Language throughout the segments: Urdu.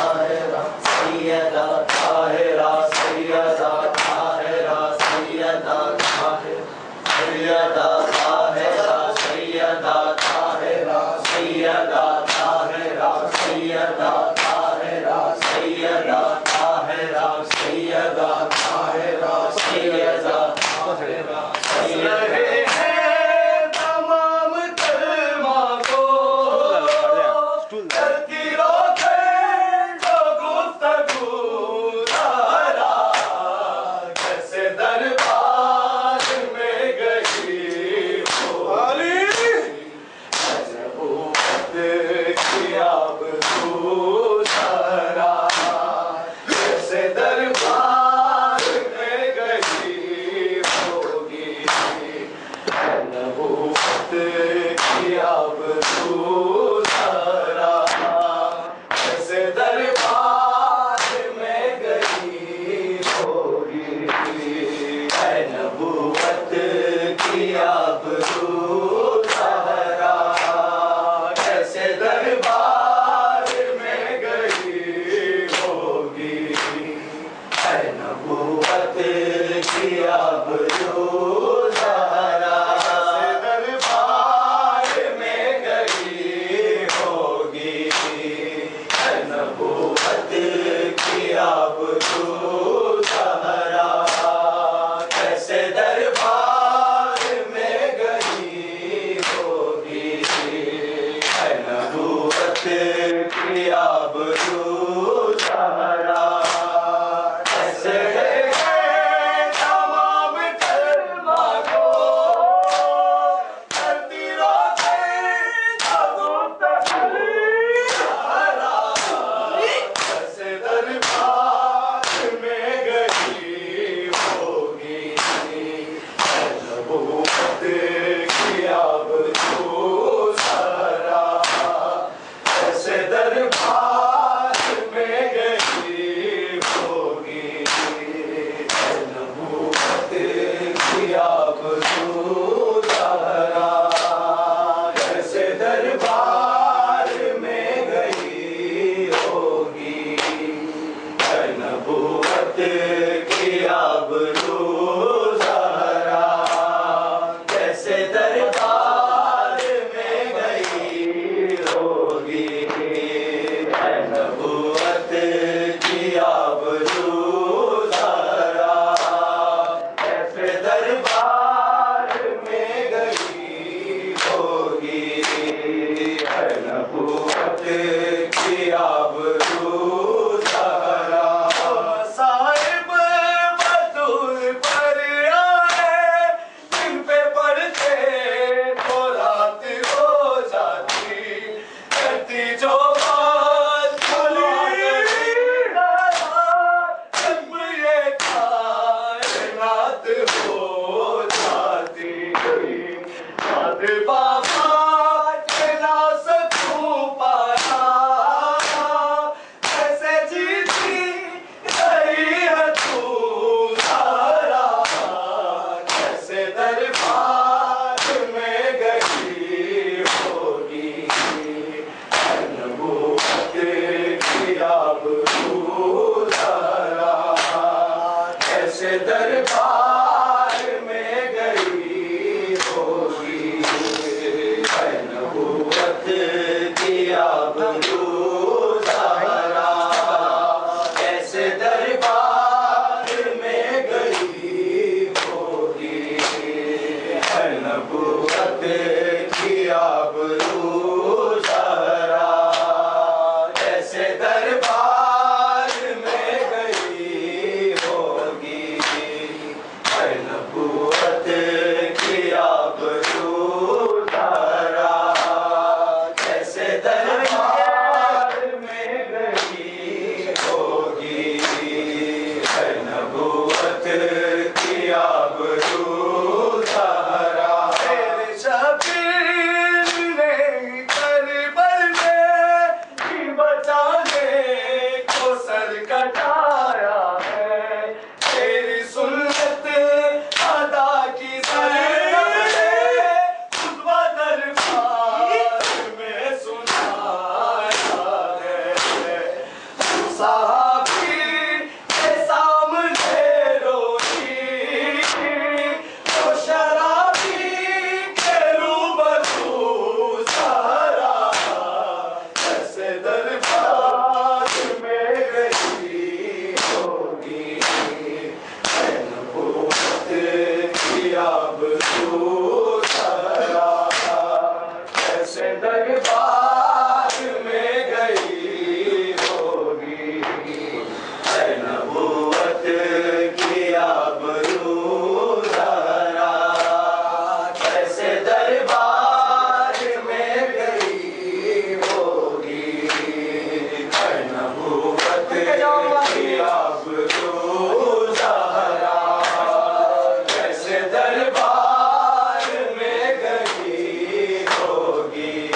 طاہرہ سیدہ طاہرہ سیدہ طاہرہ سیدہ طاہرہ سیدہ طاہرہ سیدہ طاہرہ سیدہ طاہرہ سیدہ طاہرہ سیدہ طاہرہ سیدہ طاہرہ سیدہ طاہرہ بچانے صحابی کے سامنے روئی، وہ شرابی کے روبرو سہرا، جیسے دربار میں گئی ہوگی نبوت کی آبرو سہرا، جیسے دربار میں گئی ہوگی نبوت کی آبرو سہرا، جیسے دربار میں گئی ہوگی نبوت کی آبرو سہرا، جیسے دربار میں گئی ہوگی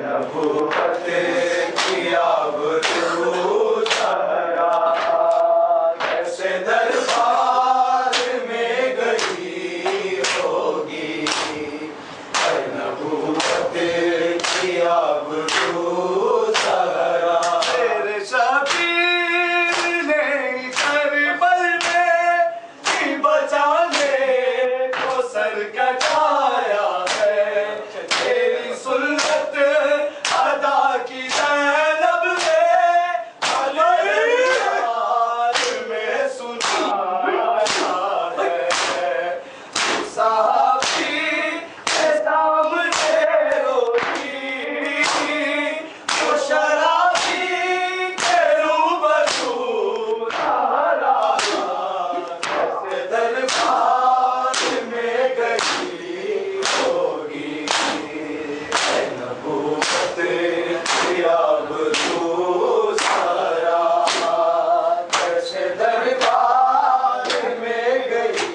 نبوت کی آبرو سہرا، جیسے دربار میں گئی ہوگی نبوت کی آبرو سہرا۔ تیرے شبیر نے کربل میں ہی بچانے کو سر کٹایا ہے، تیری سنت ادا کی زینب نے علیہ میں سنایا ہے، صحابی کے سامنے روئی، وہ شرابی کے روبرو سہرا، جیسے دربار میں گئی ہوگی نبوت کی آبرو سہرا، جیسے دربار میں گئی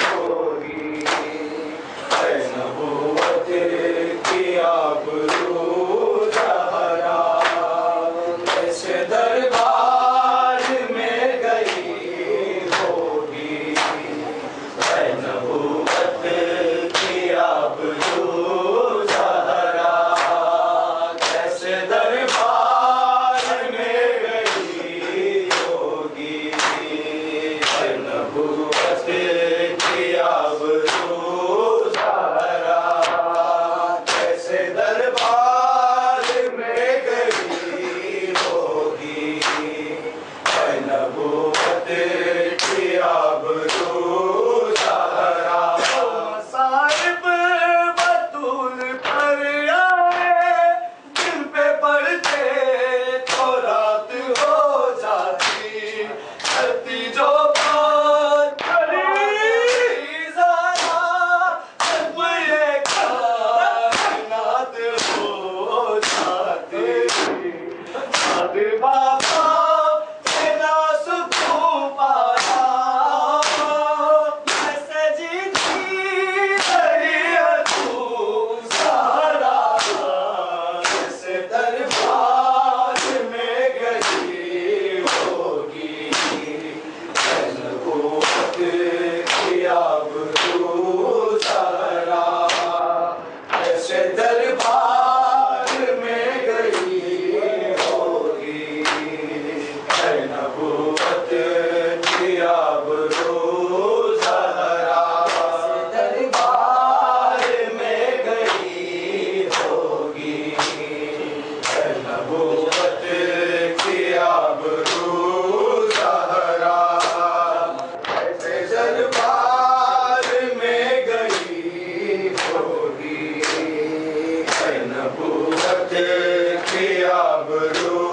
ہوگی نبوت کی آبرو سہرا، جیسے دربار میں گئی ہوگی نبوت کی آبرو سہرا، جیسے دربار میں گئی ہوگی نبوت کی آبرو سہرا، جیسے دربار میں گئی ہوگی نبوت کی آبرو سہرا۔ صاحب بطول پر آئے، دل پہ پڑتے تو رات ہو جاتی، کرتی جو بات بڑی ذرا جب یہ کائنات ہو جاتی، سعد بابا سے نہ سکون پایا، جیسے جیتی دریاتوں سہرا، جیسے دربار میں گئی ہوگی نبوت کی آبرو سہرا، جیسے دربار میں گئی ہوگی نبوت کی آبرو سہرا، دربار میں گئی ہوگی نبوت کی آبرو سہرا، جیسے دربار میں گئی ہوگی نبوت کی آبرو